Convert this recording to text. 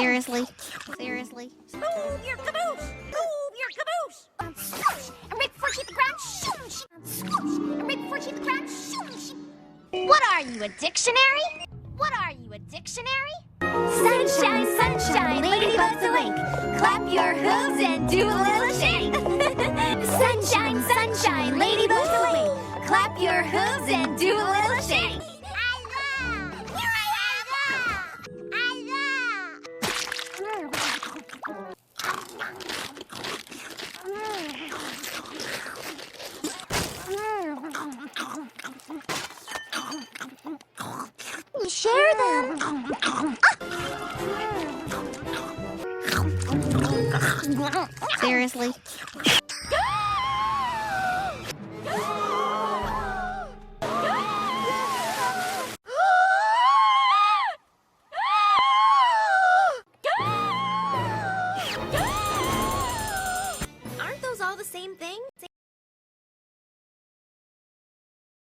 Seriously? Seriously? Move your caboose! Move your caboose! Swoosh! And right before she hit the ground, shoosh! Swoosh! And right before she hit the ground, shoosh! What are you, a dictionary? What are you, a dictionary? Sunshine, sunshine, ladybugs awake. Clap your hooves and do a little shake. Sunshine, sunshine, ladybugs awake. Clap your hooves and do a little shake. We share them. Seriously? Aren't those all the same thing?